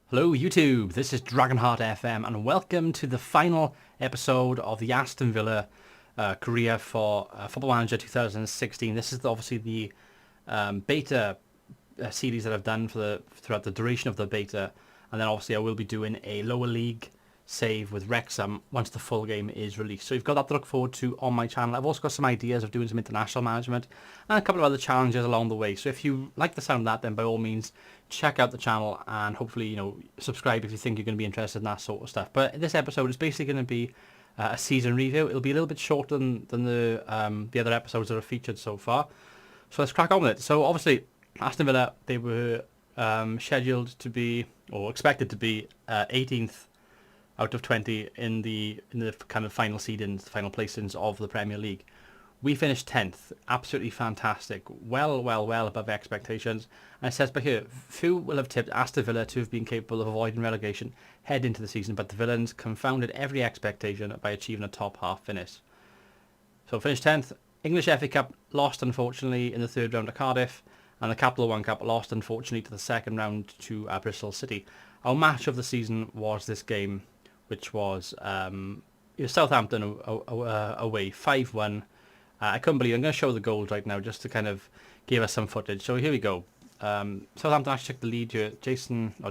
Hello YouTube, this is DragonheartFM and welcome to the final episode of the Aston Villa career for Football Manager 2016. This is obviously the beta series that I've done throughout the duration of the beta, and then obviously I will be doing a lower league save with Wrexham once the full game is released. So you've got that to look forward to on my channel. I've also got some ideas of doing some international management and a couple of other challenges along the way. So if you like the sound of that, then by all means check out the channel and hopefully subscribe if you think you're going to be interested in that sort of stuff. But this episode is basically going to be a season review. It'll be a little bit shorter than the other episodes that are featured so far. So let's crack on with it. So obviously Aston Villa, they were scheduled to be, or expected to be, 18th out of 20 in the kind of final seedings, the final placings of the Premier League. We finished 10th, absolutely fantastic, well above expectations. And it says by here, few will have tipped Aston Villa to have been capable of avoiding relegation head into the season, but the villains confounded every expectation by achieving a top half finish. So finished 10th. English FA Cup lost unfortunately in the third round to Cardiff, and the Capital One Cup lost unfortunately to the second round to Bristol City. Our match of the season was this game, which was Southampton away, 5-1. I couldn't believe it. I'm going to show the goals right now just to kind of give us some footage. So here we go. Southampton actually took the lead here.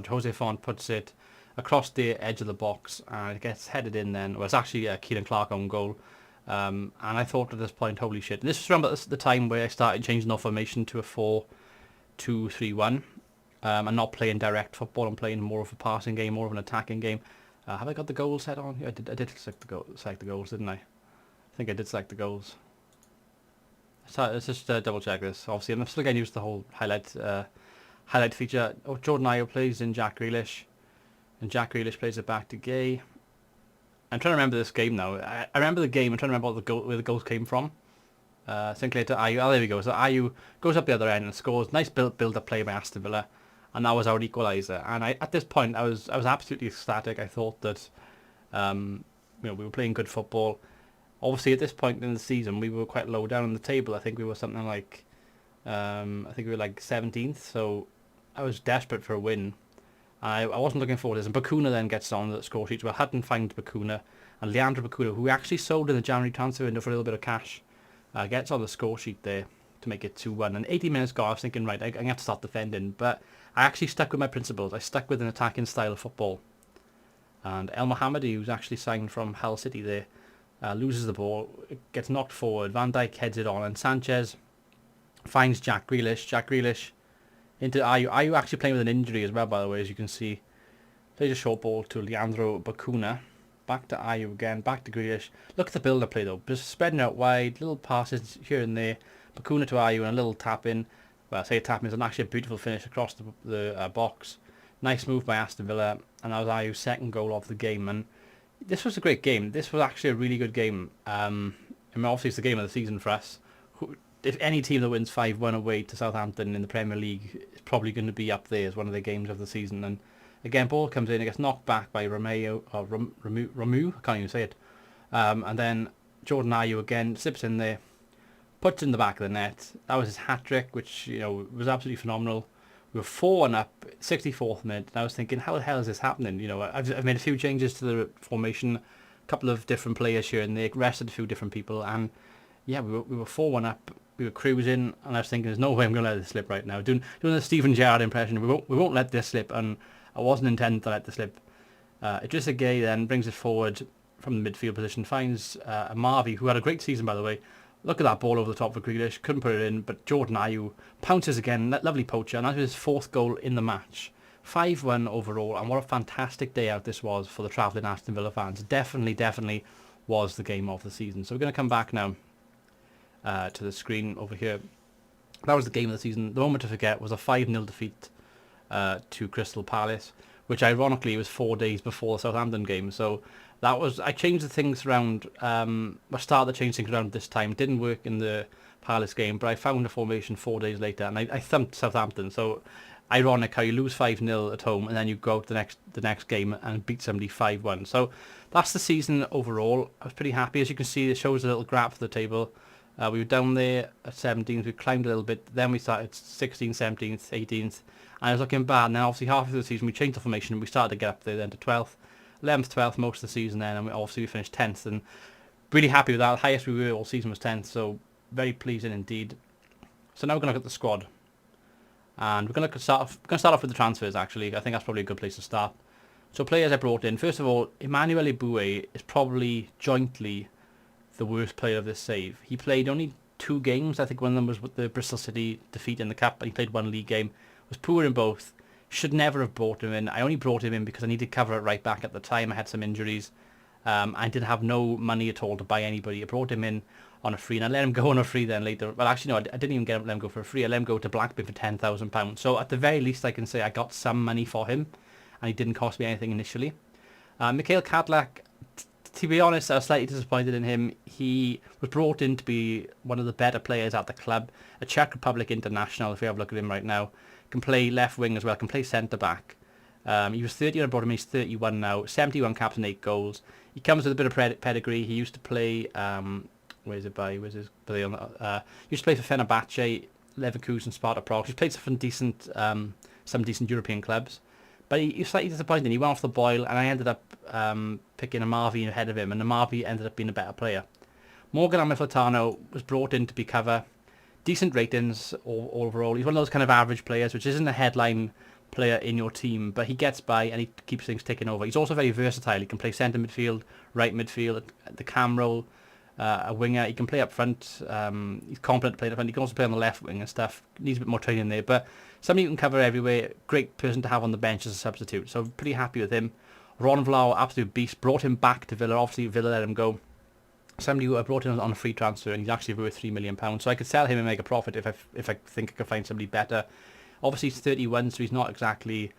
Jose Font puts it across the edge of the box and it gets headed in then. Well, it's actually a Keenan Clark own goal. And I thought at this point, holy shit. And this was around the time where I started changing the formation to a 4-2-3-1. And not playing direct football. I'm playing more of a passing game, more of an attacking game. Have I got the goals set on here? I did select the goals, didn't I? I think I did select the goals. Let's just double check this. Obviously, I'm still getting used to the whole highlight feature. Oh, Jordan Ayew plays in Jack Grealish, and Jack Grealish plays it back to Gay. I'm trying to remember this game now. I remember the game. I'm trying to remember where the goals came from. Sinclair to Ayew. Oh, there we go. So Ayew goes up the other end and scores. Nice build-up play by Aston Villa. And that was our equaliser. And at this point, I was absolutely ecstatic. I thought that, we were playing good football. Obviously, at this point in the season, we were quite low down on the table. I think we were something like, I think we were like 17th. So I was desperate for a win. I wasn't looking forward to this. And Bakuna then gets on the score sheet. Well, Hutton finds Bakuna, and Leandro Bakuna, who we actually sold in the January transfer window for a little bit of cash, gets on the score sheet there to make it 2-1. And 80 minutes ago, I was thinking, right, I'm going to have to start defending. But I actually stuck with my principles. I stuck with an attacking style of football. And El Mohammadi, who's actually signed from Hull City there, loses the ball, gets knocked forward. Van Dijk heads it on, and Sanchez finds Jack Grealish. Jack Grealish into Ayew. Ayew actually playing with an injury as well, by the way, as you can see. Plays a short ball to Leandro Bakuna. Back to Ayew again, back to Grealish. Look at the build-up play though. Just spreading out wide, little passes here and there. Bakuna to Ayew and a little tap in. Well, I say a tap in, it's actually a beautiful finish across the box. Nice move by Aston Villa, and that was Ayew's second goal of the game. And this was a great game. This was actually a really good game. I mean, obviously it's the game of the season for us. If any team that wins 5-1 away to Southampton in the Premier League is probably going to be up there as one of the games of the season. And again, ball comes in, it gets knocked back by Ramu, I can't even say it. And then Jordan Ayew again slips in there, puts it in the back of the net. That was his hat-trick, which was absolutely phenomenal. We were 4-1 up, 64th minute, and I was thinking, how the hell is this happening? I've made a few changes to the formation, a couple of different players here and there, rested a few different people, and yeah, we were 4-1 up, we were cruising, and I was thinking, there's no way I'm going to let this slip right now. Doing the Steven Gerrard impression, we won't let this slip, and I wasn't intending to let this slip. Idrissa Gueye then brings it forward from the midfield position, finds Marvy, who had a great season, by the way. Look at that ball over the top for Grealish. Couldn't put it in, but Jordan Ayew pounces again. That lovely poacher, and that was his fourth goal in the match. 5-1 overall, and what a fantastic day out this was for the travelling Aston Villa fans. Definitely was the game of the season. So we're going to come back now to the screen over here. That was the game of the season. The moment to forget was a 5-0 defeat to Crystal Palace, which ironically was 4 days before the Southampton game. So that was, I changed the things around, I started to change things around this time. It didn't work in the Palace game, but I found a formation 4 days later, and I thumped Southampton. So ironic how you lose 5-0 at home, and then you go out the next game and beat somebody 5-1. So that's the season overall. I was pretty happy. As you can see, it shows a little graph of the table. We were down there at 17th, we climbed a little bit, then we started 16th, 17th, 18th, and it was looking bad. And then obviously halfway through the season we changed the formation and we started to get up there then to 12th, 11th, 12th most of the season then, and we finished 10th, and really happy with that. The highest we were all season was 10th, so very pleasing indeed. So now we're going to look at the squad, and we're going to start off with the transfers. Actually, I think that's probably a good place to start. So players I brought in. First of all, Emmanuel Eboué is probably jointly the worst player of this save. He played only 2 games. I think one of them was with the Bristol City defeat in the cup, but he played 1 league game. Was poor in both. Should never have brought him in. I only brought him in because I needed cover at right back at the time. I had some injuries. I didn't have no money at all to buy anybody. I brought him in on a free, and I let him go on a free then later. Well, actually, no, I didn't even let him go for a free. I let him go to Blackburn for £10,000. So at the very least, I can say I got some money for him, and he didn't cost me anything initially. Mikhail Kadlec, to be honest, I was slightly disappointed in him. He was brought in to be one of the better players at the club. A Czech Republic international, if we have a look at him right now. Can play left wing as well, can play centre-back. He was 30 when I brought him in, he's 31 now. 71 caps and 8 goals. He comes with a bit of pedigree. He used to play, where's his play on? Used to play for Fenerbahce, Leverkusen, Sparta Prague. He's played some decent European clubs. But he was slightly disappointing. He went off the boil, and I ended up picking Amavi ahead of him, and Amavi ended up being a better player. Morgan Amalfitano was brought in to be cover. Decent ratings overall. He's one of those kind of average players, which isn't a headline player in your team, but he gets by and he keeps things ticking over. He's also very versatile. He can play centre midfield, right midfield, the cam role, a winger. He can play up front. He's competent playing up front. He can also play on the left wing and stuff. Needs a bit more training there, but somebody you can cover everywhere. Great person to have on the bench as a substitute. So pretty happy with him. Ron Vlaar, absolute beast. Brought him back to Villa. Obviously Villa let him go. Somebody who I brought in on a free transfer, and he's actually worth £3 million. So I could sell him and make a profit if I think I could find somebody better. Obviously he's 31, so he's not exactly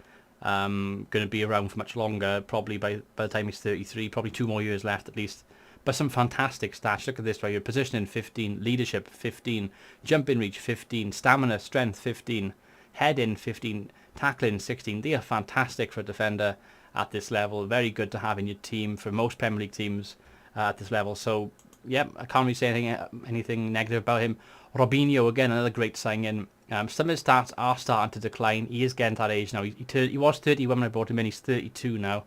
going to be around for much longer. Probably by the time he's 33, probably 2 more years left at least. But some fantastic stats. Look at this right here. Positioning 15, leadership 15, jump in reach 15, stamina, strength 15, head in 15, tackling 16. They are fantastic for a defender at this level. Very good to have in your team for most Premier League teams at this level. So yeah, I can't really say anything negative about him. Robinho, again, another great signing. Some of his stats are starting to decline. He is getting to that age now. He was 31 when I brought him in. He's 32 now.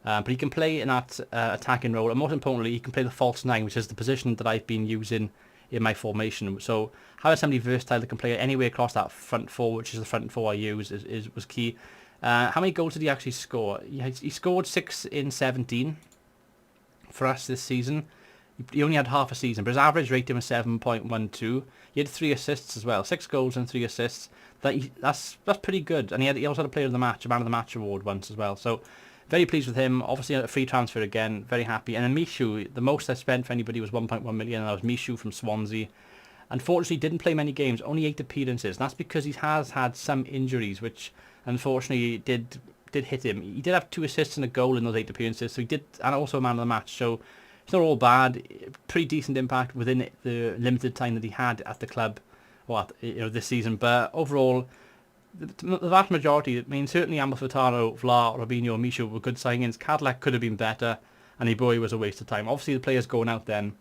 But he can play in that attacking role. And most importantly, he can play the false 9, which is the position that I've been using in my formation. So having somebody versatile that can play anywhere across that front 4, which is the front 4 I use, was key. How many goals did he actually score? He scored 6 in 17 for us this season. He only had half a season, but his average rating was 7.12. He had 3 assists as well, 6 goals and 3 assists. That's pretty good. And he also had a player of the match, a man of the match award once as well. So very pleased with him. Obviously a free transfer again, very happy. And then Mishu, the most I spent for anybody was 1.1 million, and that was Mishu from Swansea. Unfortunately, didn't play many games, only 8 appearances. And that's because he has had some injuries, which unfortunately did hit him. He did have 2 assists and a goal in those 8 appearances, so he did, and also a man of the match. So it's not all bad. Pretty decent impact within the limited time that he had at the club, or this season. But overall, the vast majority, I mean, certainly Amalfitano, Vlaar, Robinho, Mishu were good signings. Kadlec could have been better, and Eboué was a waste of time. Obviously, the players going out then,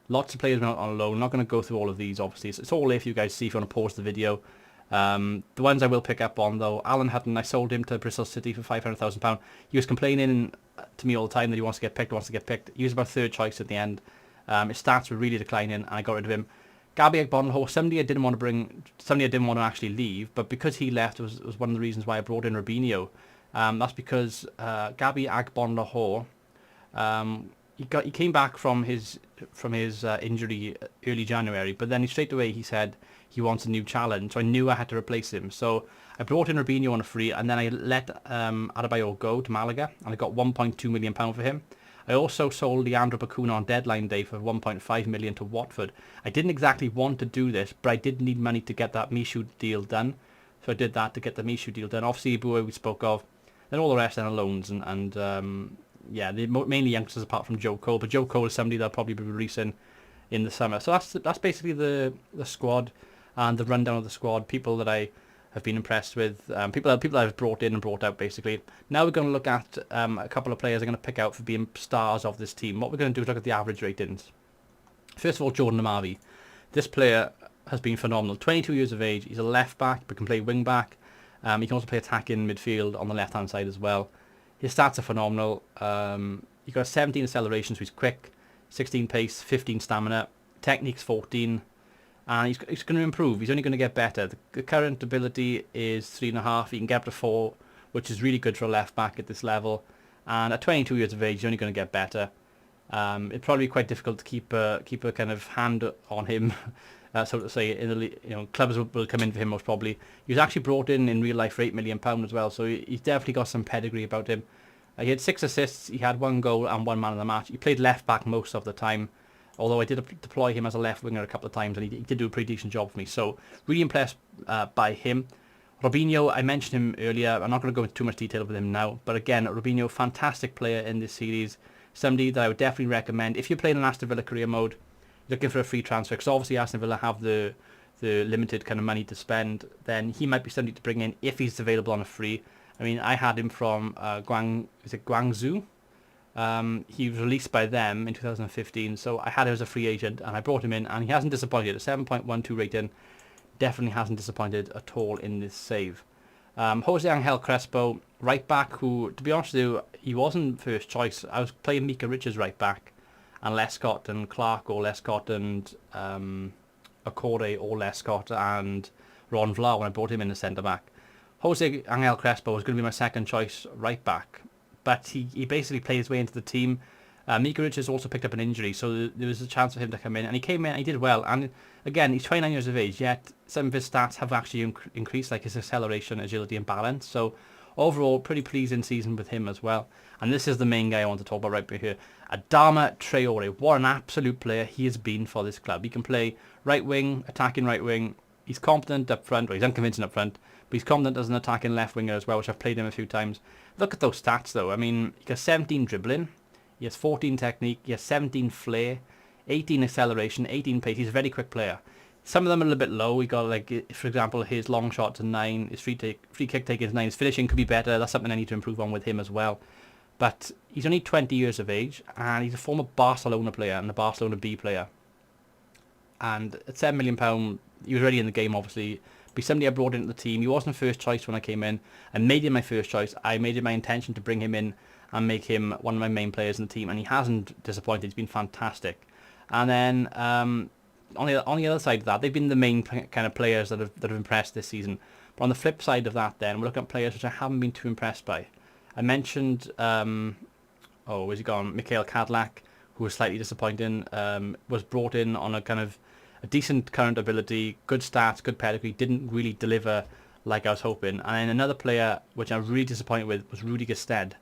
lots of players went out on loan. I'm not going to go through all of these, obviously. It's all there for you guys to see if you want to pause the video. The ones I will pick up on, though, Alan Hutton, I sold him to Bristol City for £500,000. He was complaining to me all the time that he wants to get picked. He was about 3rd choice at the end. His stats were really declining, and I got rid of him. Gabby Agbonlahor, somebody I didn't want to actually leave, but because he left was one of the reasons why I brought in Robinho. That's because Gabby Agbonlahor, he came back from his injury early January, but then straight away he said he wants a new challenge, so I knew I had to replace him. So I brought in Robinho on a free, and then I let Adebayor go to Malaga, and I got £1.2 million for him. I also sold Leandro Bacuna on deadline day for £1.5 million to Watford. I didn't exactly want to do this, but I did need money to get that Mishu deal done. So I did that to get the Mishu deal done. Obviously, Eboué we spoke of. Then all the rest are loans, and yeah, they're mainly youngsters apart from Joe Cole. But Joe Cole is somebody that'll probably be releasing in the summer. So that's basically the squad and the rundown of the squad. People that I have been impressed with, people that I've brought in and brought out basically. Now we're going to look at a couple of players I'm going to pick out for being stars of this team. What we're going to do is look at the average ratings. First of all, Jordan Amavi. This player has been phenomenal. 22 years of age. He's a left back, but can play wing back. He can also play attacking midfield on the left-hand side as well. His stats are phenomenal. He got 17 acceleration, so he's quick, 16 pace, 15 stamina, technique's 14, and he's going to improve. He's only going to get better. The current ability is 3.5. He can get up to 4, which is really good for a left back at this level. And at 22 years of age, he's only going to get better. It'd probably be quite difficult to keep a kind of hand on him, so to say. Clubs will come in for him most probably. He was actually brought in real life for £8 million as well, so he's definitely got some pedigree about him. He had 6 assists, he had 1 goal and 1 man of the match. He played left back most of the time, although I did deploy him as a left winger a couple of times, and he did do a pretty decent job for me. So really impressed by him. Robinho, I mentioned him earlier. I'm not going to go into too much detail with him now, but again, Robinho, fantastic player in this series. Somebody that I would definitely recommend if you're playing an Aston Villa career mode, looking for a free transfer, because obviously Aston Villa have the limited kind of money to spend. Then he might be somebody to bring in if he's available on a free. I mean, I had him from Guangzhou? He was released by them in 2015, so I had him as a free agent, and I brought him in, and he hasn't disappointed. A 7.12 rating, definitely hasn't disappointed at all in this save. Jose Angel Crespo, right back, who, to be honest with you, he wasn't first choice. I was playing Mika Richards right back, and Lescott and Clark or Lescott and Akore or Lescott and Ron Vlaar when I brought him in as centre back. Jose Angel Crespo was going to be my second choice right back, but he basically played his way into the team. Mika Richards also picked up an injury, so there was a chance for him to come in, and he came in and he did well. And again, he's 29 years of age, yet some of his stats have actually increased, like his acceleration, agility and balance. So overall, pretty pleasing season with him as well. And this is the main guy I want to talk about right here. Adama Traore, what an absolute player he has been for this club. He can play right wing, attacking right wing. He's competent up front, or he's unconvincing up front, but he's competent as an attacking left winger as well, which I've played him a few times. Look at those stats though. I mean, he got 17 dribbling, he has 14 technique, he has 17 flair, 18 acceleration, 18 pace. He's a very quick player. Some of them are a little bit low. He got, like, for example, his long shot to 9, his free kick taking is 9, his finishing could be better. That's something I need to improve on with him as well. But he's only 20 years of age, and he's a former Barcelona player and a Barcelona B player. And at £7 million, he was already in the game, obviously. But somebody I brought into the team. He wasn't first choice when I came in. I made him my first choice. I made it my intention to bring him in and make him one of my main players in the team, and he hasn't disappointed. He's been fantastic. And then on the other side of that, they've been the main kind of players that have impressed this season. But on the flip side of that, then we're looking at players which I haven't been too impressed by. I mentioned where's he gone? Mikhail Cadillac, who was slightly disappointing. Was brought in on a kind of a decent current ability, good stats, good pedigree, didn't really deliver like I was hoping. And then another player which I'm really disappointed with was Rudy Gestede.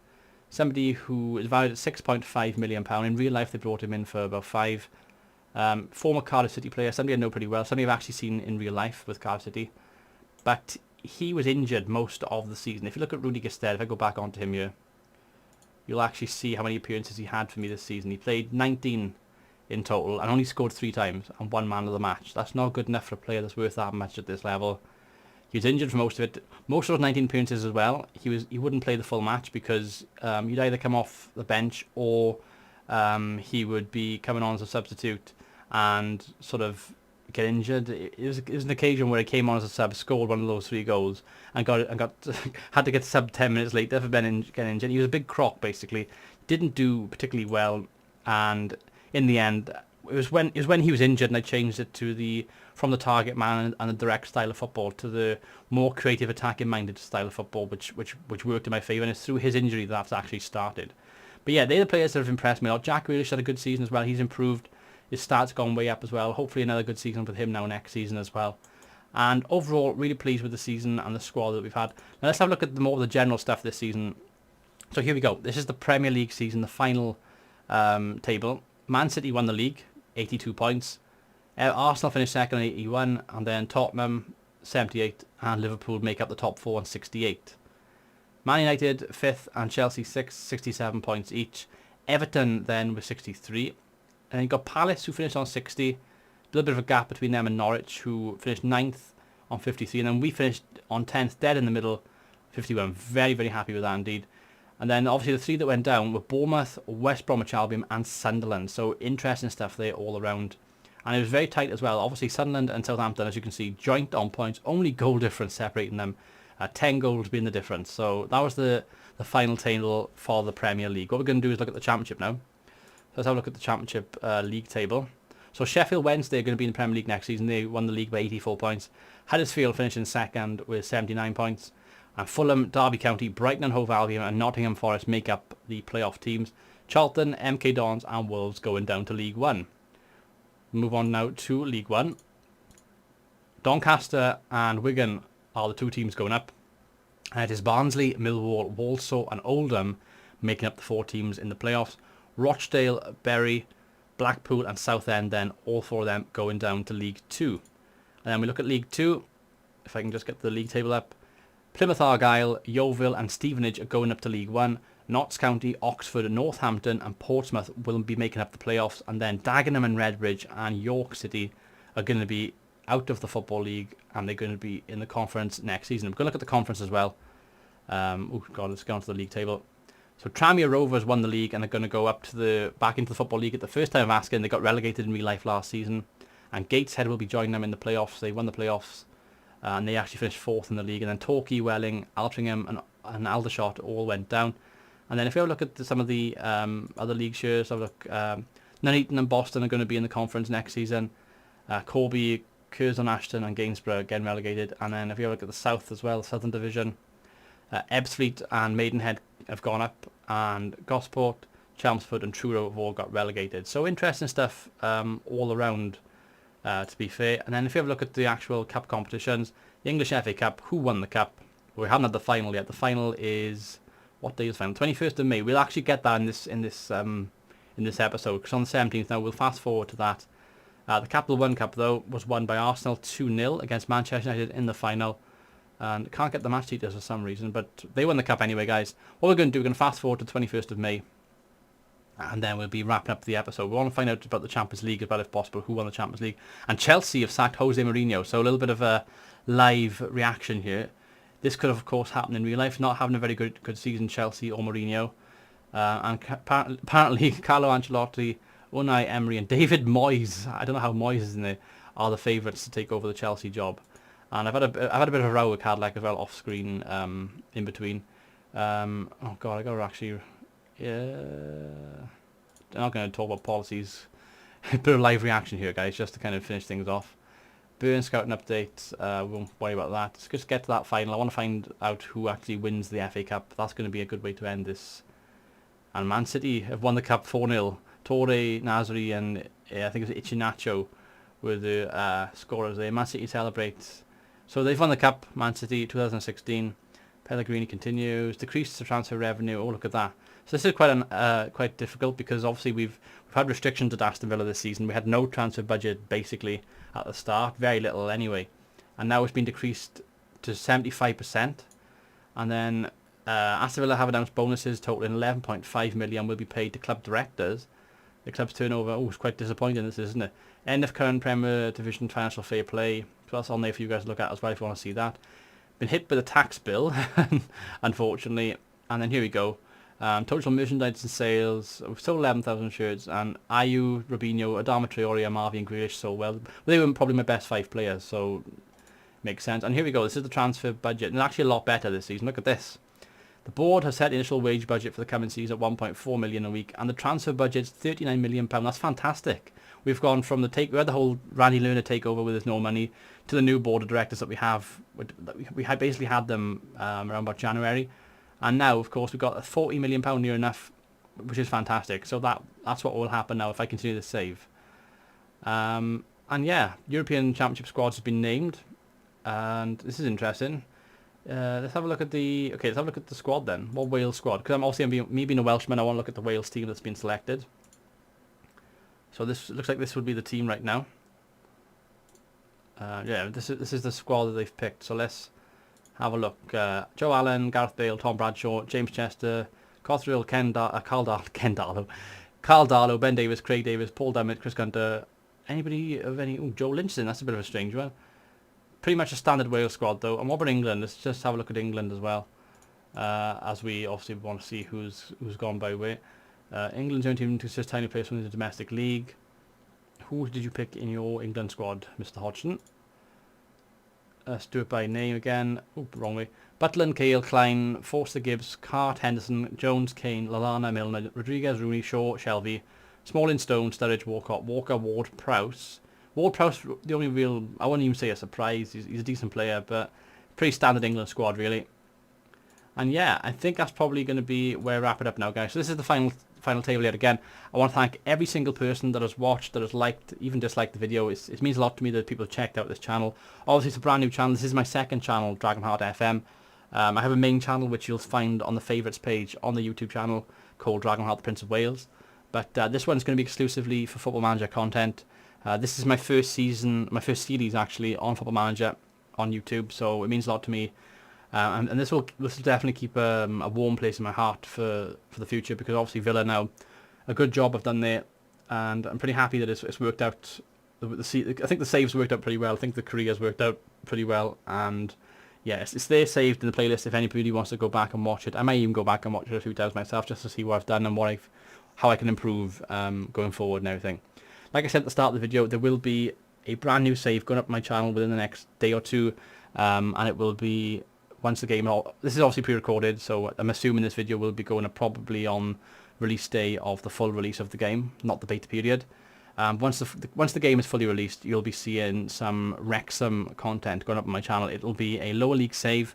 Somebody who is valued at £6.5 million. In real life, they brought him in for about 5. Former Cardiff City player, somebody I know pretty well, somebody I've actually seen in real life with Cardiff City. But he was injured most of the season. If you look at Rudy Gestede, if I go back onto him here, you'll actually see how many appearances he had for me this season. He played 19 in total and only scored 3 times and 1 man of the match. That's not good enough for a player that's worth that much at this level. He was injured for most of it. Most of those 19 appearances as well, he wouldn't play the full match because he'd either come off the bench or he would be coming on as a substitute and sort of get injured. It was an occasion where he came on as a sub, scored one of those 3 goals, and got had to get subbed 10 minutes later for getting injured. He was a big crock basically. Didn't do particularly well, and in the end, it was when he was injured, and I changed it from the target man and the direct style of football to the more creative, attacking-minded style of football, which worked in my favour. And it's through his injury that's actually started. But yeah, they're the players that have impressed me a lot. Jack Grealish had a good season as well. He's improved. His stats gone way up as well. Hopefully another good season with him now next season as well. And overall, really pleased with the season and the squad that we've had. Now let's have a look at more of the general stuff this season. So here we go. This is the Premier League season, the final table. Man City won the league, 82 points. Arsenal finished second on 81, and then Tottenham 78, and Liverpool make up the top 4 on 68. Man United 5th and Chelsea 6th, 67 points each. Everton then with 63. And then you got Palace, who finished on 60. A little bit of a gap between them and Norwich, who finished 9th on 53. And then we finished on 10th, dead in the middle, 51. Very, very happy with that indeed. And then obviously the 3 that went down were Bournemouth, West Bromwich Albion and Sunderland. So interesting stuff there all around. And it was very tight as well. Obviously Sunderland and Southampton, as you can see, joint on points. Only goal difference separating them. 10 goals being the difference. So that was the final table for the Premier League. What we're going to do is look at the Championship now. So let's have a look at the Championship league table. So Sheffield Wednesday are going to be in the Premier League next season. They won the league by 84 points. Huddersfield finishing second with 79 points. And Fulham, Derby County, Brighton and Hove Albion and Nottingham Forest make up the playoff teams. Charlton, MK Dons and Wolves going down to League One. Move on now to League One. Doncaster and Wigan are the two teams going up. It is Barnsley, Millwall, Walsall and Oldham making up the 4 teams in the playoffs. Rochdale, Bury, Blackpool and Southend then, all 4 of them going down to League 2. And then we look at League 2, if I can just get the league table up. Plymouth Argyle, Yeovil and Stevenage are going up to League 1. Notts County, Oxford, Northampton and Portsmouth will be making up the playoffs. And then Dagenham and Redbridge and York City are going to be out of the Football League and they're going to be in the conference next season. We're going to look at the conference as well. Oh God, let's go on to the league table. So Tranmere Rovers won the league and they're going to go up to back into the Football League at the first time of asking. They got relegated in real life last season. And Gateshead will be joining them in the playoffs. They won the playoffs and they actually finished 4th in the league. And then Torquay, Welling, Altrincham and Aldershot all went down. And then if you have a look at some of the other league shares, have a look. Nuneaton and Boston are going to be in the conference next season. Corby, Curzon, Ashton and Gainsborough getting relegated. And then if you have a look at the South as well, Southern Division, Ebbsfleet and Maidenhead have gone up. And Gosport, Chelmsford and Truro have all got relegated. So interesting stuff all around, to be fair. And then if you have a look at the actual cup competitions, the English FA Cup, who won the cup? Well, we haven't had the final yet. The final is... What day is the final? 21st of May. We'll actually get that in this episode, because on the 17th now we'll fast forward to that. The Capital One Cup though was won by Arsenal 2-0 against Manchester United in the final, and can't get the match details for some reason, but they won the cup anyway, guys. What we're going to do, we're going to fast forward to 21st of May, and then we'll be wrapping up the episode. We want to find out about the Champions League as well if possible, who won the Champions League, and Chelsea have sacked Jose Mourinho, so a little bit of a live reaction here. This could have, of course, happened in real life. Not having a very good season, Chelsea or Mourinho. And apparently, Carlo Ancelotti, Unai Emery and David Moyes, I don't know how Moyes is in there, are the favourites to take over the Chelsea job. And I've had a bit of a row with Cadlac as well, off screen, in between. Oh God, I got to actually... I'm not going to talk about policies. A bit of live reaction here, guys, just to kind of finish things off. Burn scouting update, we won't worry about that. Let's just get to that final. I want to find out who actually wins the FA Cup. That's going to be a good way to end this. And Man City have won the Cup 4-0. Torre, Nasri and I think it was Ichinacho were the scorers there. Man City celebrates. So they've won the Cup, Man City 2016. Pellegrini continues. Decreases the transfer revenue. Oh, look at that. So this is quite difficult because obviously we've had restrictions at Aston Villa this season. We had no transfer budget basically at the start, very little anyway, and now it's been decreased to 75%. And then Aston Villa have announced bonuses totaling 11.5 million will be paid to club directors. The club's turnover, it's quite disappointing, this isn't it? End of current Premier Division financial fair play. So that's on there for you guys to look at as well if you want to see that. Been hit with a tax bill, unfortunately. And then here we go. Total merchandise and sales, we've sold 11,000 shirts, and Ayew, Robinho, Adama Traore, Marvin and Grealish sold well. They were probably my best 5 players, so makes sense. And here we go, this is the transfer budget, and it's actually a lot better this season. Look at this. The board has set the initial wage budget for the coming season at 1.4 million a week, and the transfer budget's £39 million. That's fantastic. We've gone from we had the whole Randy Lerner takeover with his no money, to the new board of directors that we have. We had basically had them around about January. And now, of course, we've got a £40 million near enough, which is fantastic. So that's what will happen now if I continue to save. And yeah, European Championship squads have been named, and this is interesting. Let's have a look at let's have a look at the squad then. What Wales squad? Because me being a Welshman, I want to look at the Wales team that's been selected. So this looks like this would be the team right now. Yeah, this is the squad that they've picked. So let's have a look. Joe Allen, Gareth Bale, Tom Bradshaw, James Chester, Cothrell, Carl Darlow, Ben Davis, Craig Davis, Paul Dummett, Chris Gunter. Anybody of any... Joe Lynch in, that's a bit of a strange one. Pretty much a standard Wales squad though. And what about England? Let's just have a look at England as well. As we obviously want to see who's gone by where. England's only team to assist tiny players from the domestic league. Who did you pick in your England squad, Mr. Hodgson? Let's do it by name again. Oh, wrong way. Butland, Cale, Klein, Forster, Gibbs, Cart, Henderson, Jones, Kane, Lallana, Milner, Rodriguez, Rooney, Shaw, Shelby, Smalling, Stone, Sturridge, Walcott, Walker, Ward, Prowse. Ward Prowse, the only real, I wouldn't even say a surprise. He's a decent player, but pretty standard England squad, really. And yeah, I think that's probably going to be where I wrap it up now, guys. So this is the final table yet again. I want to thank every single person that has watched, that has liked, even disliked the video. It means a lot to me that people have checked out this channel. Obviously, it's a brand new channel. This is my second channel, DragonheartFM. I have a main channel which you'll find on the favourites page on the YouTube channel called Dragonheart, the Prince of Wales. But this one's going to be exclusively for Football Manager content. This is my first season, my first series actually on Football Manager on YouTube, so it means a lot to me. And this will definitely keep a warm place in my heart for the future, because obviously Villa now, a good job I've done there, and I'm pretty happy that it's worked out. I think the saves worked out pretty well. I think the careers worked out pretty well, and yeah, it's there saved in the playlist if anybody wants to go back and watch it. I may even go back and watch it a few times myself just to see what I've done and how I can improve going forward and everything. Like I said at the start of the video, there will be a brand new save going up my channel within the next day or two, and it will be once the game. This is obviously pre-recorded, so I'm assuming this video will be going up probably on release day of the full release of the game, not the beta period. Once the game is fully released, you'll be seeing some Wrexham content going up on my channel. It'll be a lower league save,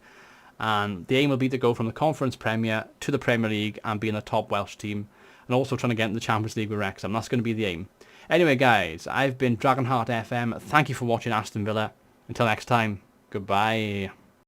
and the aim will be to go from the Conference Premier to the Premier League and be in the top Welsh team, and also trying to get in the Champions League with Wrexham. That's going to be the aim. Anyway, guys, I've been DragonheartFM. Thank you for watching Aston Villa. Until next time, goodbye.